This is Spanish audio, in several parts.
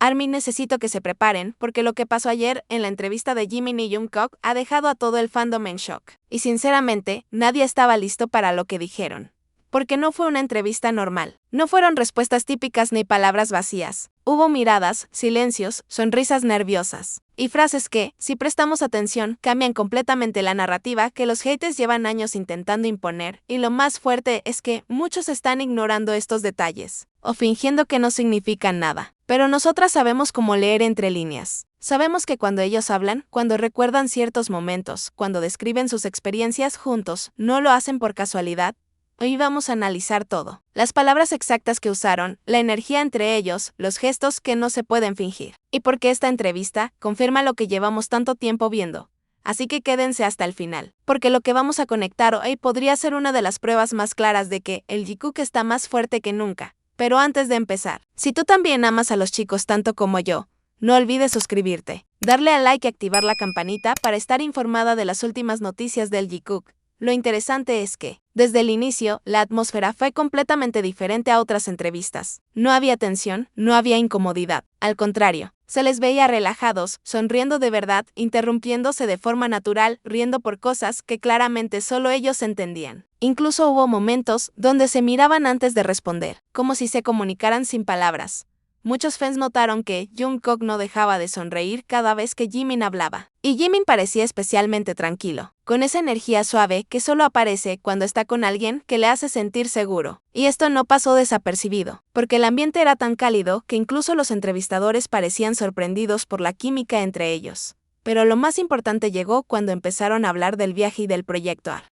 ARMY, necesito que se preparen, porque lo que pasó ayer en la entrevista de Jimin y Jungkook ha dejado a todo el fandom en shock. Y sinceramente, nadie estaba listo para lo que dijeron. Porque no fue una entrevista normal. No fueron respuestas típicas ni palabras vacías. Hubo miradas, silencios, sonrisas nerviosas. Y frases que, si prestamos atención, cambian completamente la narrativa que los haters llevan años intentando imponer. Y lo más fuerte es que muchos están ignorando estos detalles, o fingiendo que no significan nada. Pero nosotras sabemos cómo leer entre líneas. Sabemos que cuando ellos hablan, cuando recuerdan ciertos momentos, cuando describen sus experiencias juntos, no lo hacen por casualidad. Hoy vamos a analizar todo. Las palabras exactas que usaron, la energía entre ellos, los gestos que no se pueden fingir. Y porque esta entrevista confirma lo que llevamos tanto tiempo viendo. Así que quédense hasta el final. Porque lo que vamos a conectar hoy podría ser una de las pruebas más claras de que el Jikook está más fuerte que nunca. Pero antes de empezar, si tú también amas a los chicos tanto como yo, no olvides suscribirte, darle a like y activar la campanita para estar informada de las últimas noticias del Jikook. Lo interesante es que, desde el inicio, la atmósfera fue completamente diferente a otras entrevistas. No había tensión, no había incomodidad. Al contrario, se les veía relajados, sonriendo de verdad, interrumpiéndose de forma natural, riendo por cosas que claramente solo ellos entendían. Incluso hubo momentos donde se miraban antes de responder, como si se comunicaran sin palabras. Muchos fans notaron que Jungkook no dejaba de sonreír cada vez que Jimin hablaba. Y Jimin parecía especialmente tranquilo, con esa energía suave que solo aparece cuando está con alguien que le hace sentir seguro. Y esto no pasó desapercibido, porque el ambiente era tan cálido que incluso los entrevistadores parecían sorprendidos por la química entre ellos. Pero lo más importante llegó cuando empezaron a hablar del viaje y del proyecto AR.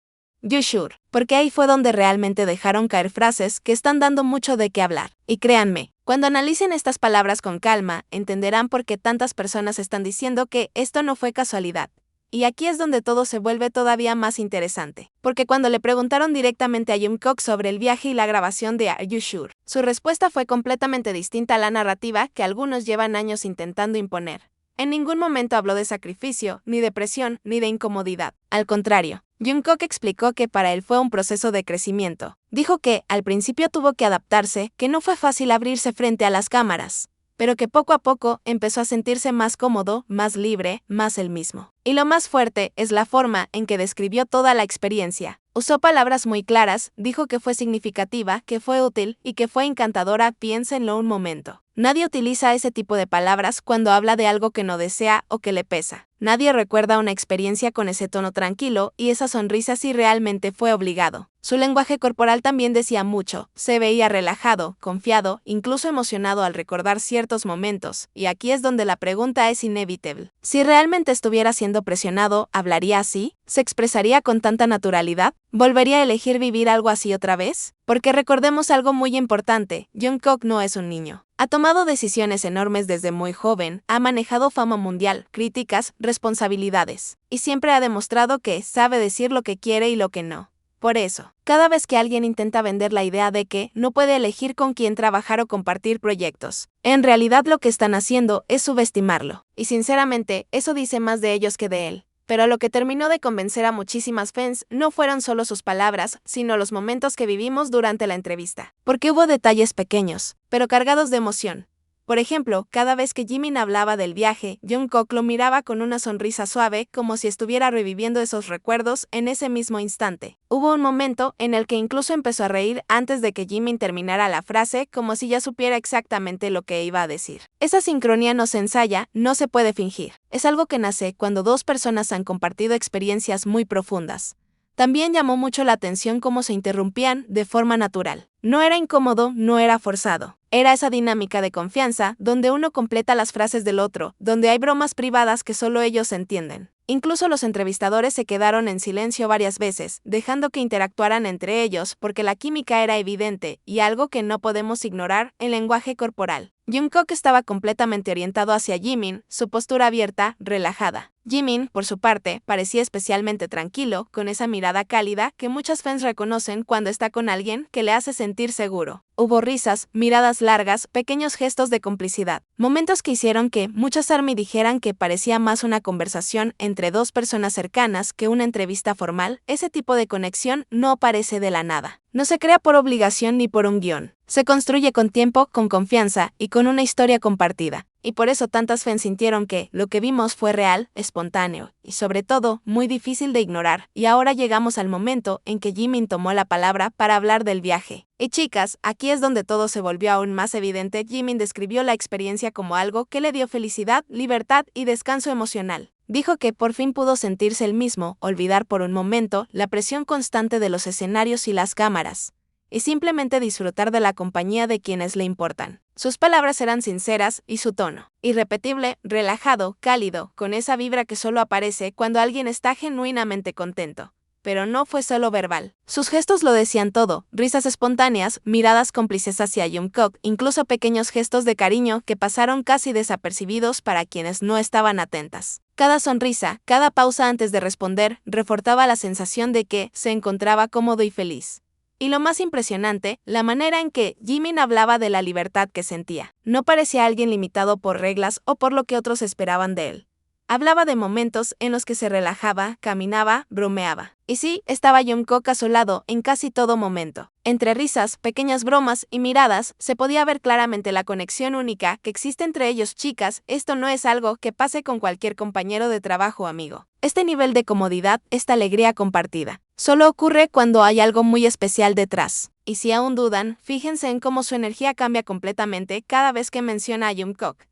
You sure, porque ahí fue donde realmente dejaron caer frases que están dando mucho de qué hablar. Y créanme, cuando analicen estas palabras con calma, entenderán por qué tantas personas están diciendo que esto no fue casualidad. Y aquí es donde todo se vuelve todavía más interesante. Porque cuando le preguntaron directamente a Jungkook sobre el viaje y la grabación de Are You Sure, su respuesta fue completamente distinta a la narrativa que algunos llevan años intentando imponer. En ningún momento habló de sacrificio, ni de presión, ni de incomodidad. Al contrario, Jungkook explicó que para él fue un proceso de crecimiento. Dijo que, al principio tuvo que adaptarse, que no fue fácil abrirse frente a las cámaras, pero que poco a poco empezó a sentirse más cómodo, más libre, más él mismo. Y lo más fuerte es la forma en que describió toda la experiencia. Usó palabras muy claras, dijo que fue significativa, que fue útil y que fue encantadora. Piénsenlo un momento. Nadie utiliza ese tipo de palabras cuando habla de algo que no desea o que le pesa. Nadie recuerda una experiencia con ese tono tranquilo y esa sonrisa si realmente fue obligado. Su lenguaje corporal también decía mucho, se veía relajado, confiado, incluso emocionado al recordar ciertos momentos, y aquí es donde la pregunta es inevitable. Si realmente estuviera siendo presionado, ¿hablaría así? ¿Se expresaría con tanta naturalidad? ¿Volvería a elegir vivir algo así otra vez? Porque recordemos algo muy importante, Jungkook no es un niño. Ha tomado decisiones enormes desde muy joven, ha manejado fama mundial, críticas, responsabilidades, y siempre ha demostrado que sabe decir lo que quiere y lo que no. Por eso, cada vez que alguien intenta vender la idea de que no puede elegir con quién trabajar o compartir proyectos, en realidad lo que están haciendo es subestimarlo. Y sinceramente, eso dice más de ellos que de él. Pero lo que terminó de convencer a muchísimas fans no fueron solo sus palabras, sino los momentos que vivimos durante la entrevista. Porque hubo detalles pequeños, pero cargados de emoción. Por ejemplo, cada vez que Jimin hablaba del viaje, Jungkook lo miraba con una sonrisa suave, como si estuviera reviviendo esos recuerdos en ese mismo instante. Hubo un momento en el que incluso empezó a reír antes de que Jimin terminara la frase, como si ya supiera exactamente lo que iba a decir. Esa sincronía no se ensaya, no se puede fingir. Es algo que nace cuando dos personas han compartido experiencias muy profundas. También llamó mucho la atención cómo se interrumpían de forma natural. No era incómodo, no era forzado. Era esa dinámica de confianza, donde uno completa las frases del otro, donde hay bromas privadas que solo ellos entienden. Incluso los entrevistadores se quedaron en silencio varias veces, dejando que interactuaran entre ellos porque la química era evidente y algo que no podemos ignorar, el lenguaje corporal. Jungkook estaba completamente orientado hacia Jimin, su postura abierta, relajada. Jimin, por su parte, parecía especialmente tranquilo, con esa mirada cálida que muchos fans reconocen cuando está con alguien que le hace sentir seguro. Hubo risas, miradas largas, pequeños gestos de complicidad. Momentos que hicieron que muchos ARMY dijeran que parecía más una conversación entre dos personas cercanas que una entrevista formal. Ese tipo de conexión no aparece de la nada. No se crea por obligación ni por un guión. Se construye con tiempo, con confianza y con una historia compartida. Y por eso tantas fans sintieron que lo que vimos fue real, espontáneo y sobre todo muy difícil de ignorar. Y ahora llegamos al momento en que Jimin tomó la palabra para hablar del viaje. Y chicas, aquí es donde todo se volvió aún más evidente. Jimin describió la experiencia como algo que le dio felicidad, libertad y descanso emocional. Dijo que por fin pudo sentirse el mismo, olvidar por un momento la presión constante de los escenarios y las cámaras, y simplemente disfrutar de la compañía de quienes le importan. Sus palabras eran sinceras y su tono, irrepetible, relajado, cálido, con esa vibra que solo aparece cuando alguien está genuinamente contento. Pero no fue solo verbal. Sus gestos lo decían todo, risas espontáneas, miradas cómplices hacia Jungkook, incluso pequeños gestos de cariño que pasaron casi desapercibidos para quienes no estaban atentas. Cada sonrisa, cada pausa antes de responder, reforzaba la sensación de que se encontraba cómodo y feliz. Y lo más impresionante, la manera en que Jimin hablaba de la libertad que sentía. No parecía alguien limitado por reglas o por lo que otros esperaban de él. Hablaba de momentos en los que se relajaba, caminaba, bromeaba. Y sí, estaba Jungkook a su lado en casi todo momento. Entre risas, pequeñas bromas y miradas, se podía ver claramente la conexión única que existe entre ellos. Chicas, esto no es algo que pase con cualquier compañero de trabajo o amigo. Este nivel de comodidad, esta alegría compartida, solo ocurre cuando hay algo muy especial detrás. Y si aún dudan, fíjense en cómo su energía cambia completamente cada vez que menciona a Jungkook.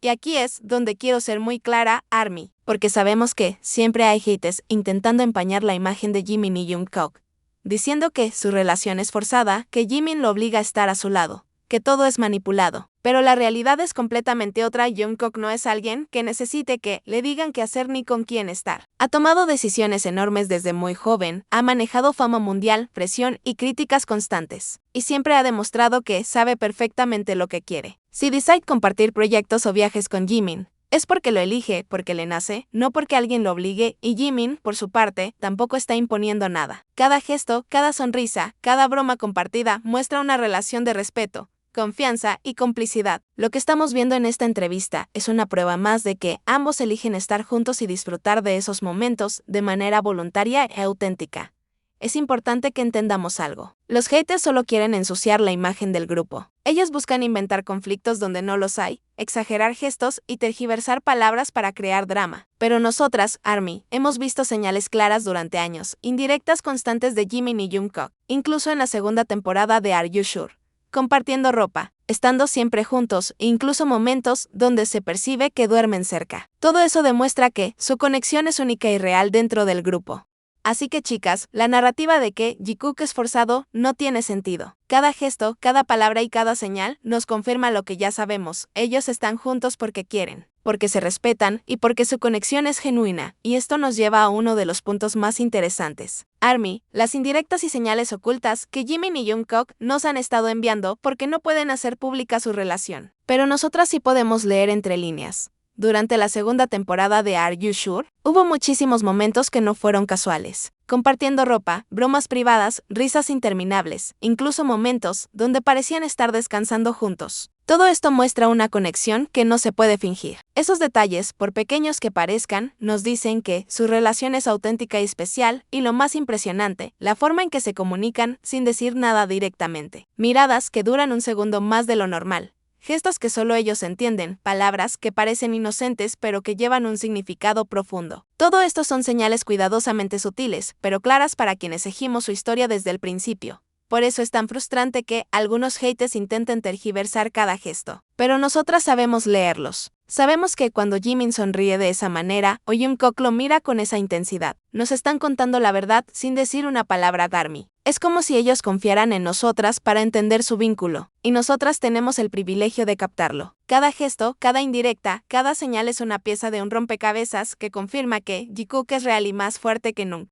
Y aquí es donde quiero ser muy clara, ARMY, porque sabemos que siempre hay haters intentando empañar la imagen de Jimin y Jungkook, diciendo que su relación es forzada, que Jimin lo obliga a estar a su lado, que todo es manipulado. Pero la realidad es completamente otra. Jungkook no es alguien que necesite que le digan qué hacer ni con quién estar. Ha tomado decisiones enormes desde muy joven, ha manejado fama mundial, presión y críticas constantes. Y siempre ha demostrado que sabe perfectamente lo que quiere. Si decide compartir proyectos o viajes con Jimin, es porque lo elige, porque le nace, no porque alguien lo obligue, y Jimin, por su parte, tampoco está imponiendo nada. Cada gesto, cada sonrisa, cada broma compartida muestra una relación de respeto, confianza y complicidad. Lo que estamos viendo en esta entrevista es una prueba más de que ambos eligen estar juntos y disfrutar de esos momentos de manera voluntaria y auténtica. Es importante que entendamos algo. Los haters solo quieren ensuciar la imagen del grupo. Ellos buscan inventar conflictos donde no los hay, exagerar gestos y tergiversar palabras para crear drama. Pero nosotras, ARMY, hemos visto señales claras durante años, indirectas constantes de Jimin y Jungkook, incluso en la segunda temporada de Are You Sure. Compartiendo ropa, estando siempre juntos e incluso momentos donde se percibe que duermen cerca. Todo eso demuestra que su conexión es única y real dentro del grupo. Así que chicas, la narrativa de que Jungkook es forzado no tiene sentido. Cada gesto, cada palabra y cada señal nos confirma lo que ya sabemos. Ellos están juntos porque quieren, porque se respetan y porque su conexión es genuina. Y esto nos lleva a uno de los puntos más interesantes. ARMY, las indirectas y señales ocultas que Jimin y Jungkook nos han estado enviando porque no pueden hacer pública su relación. Pero nosotras sí podemos leer entre líneas. Durante la segunda temporada de Are You Sure, hubo muchísimos momentos que no fueron casuales. Compartiendo ropa, bromas privadas, risas interminables, incluso momentos donde parecían estar descansando juntos. Todo esto muestra una conexión que no se puede fingir. Esos detalles, por pequeños que parezcan, nos dicen que su relación es auténtica y especial, y lo más impresionante, la forma en que se comunican sin decir nada directamente. Miradas que duran un segundo más de lo normal. Gestos que solo ellos entienden, palabras que parecen inocentes pero que llevan un significado profundo. Todo esto son señales cuidadosamente sutiles, pero claras para quienes seguimos su historia desde el principio. Por eso es tan frustrante que algunos haters intenten tergiversar cada gesto. Pero nosotras sabemos leerlos. Sabemos que cuando Jimin sonríe de esa manera o Jungkook lo mira con esa intensidad, nos están contando la verdad sin decir una palabra. ARMY. Es como si ellos confiaran en nosotras para entender su vínculo, y nosotras tenemos el privilegio de captarlo. Cada gesto, cada indirecta, cada señal es una pieza de un rompecabezas que confirma que Jungkook es real y más fuerte que nunca.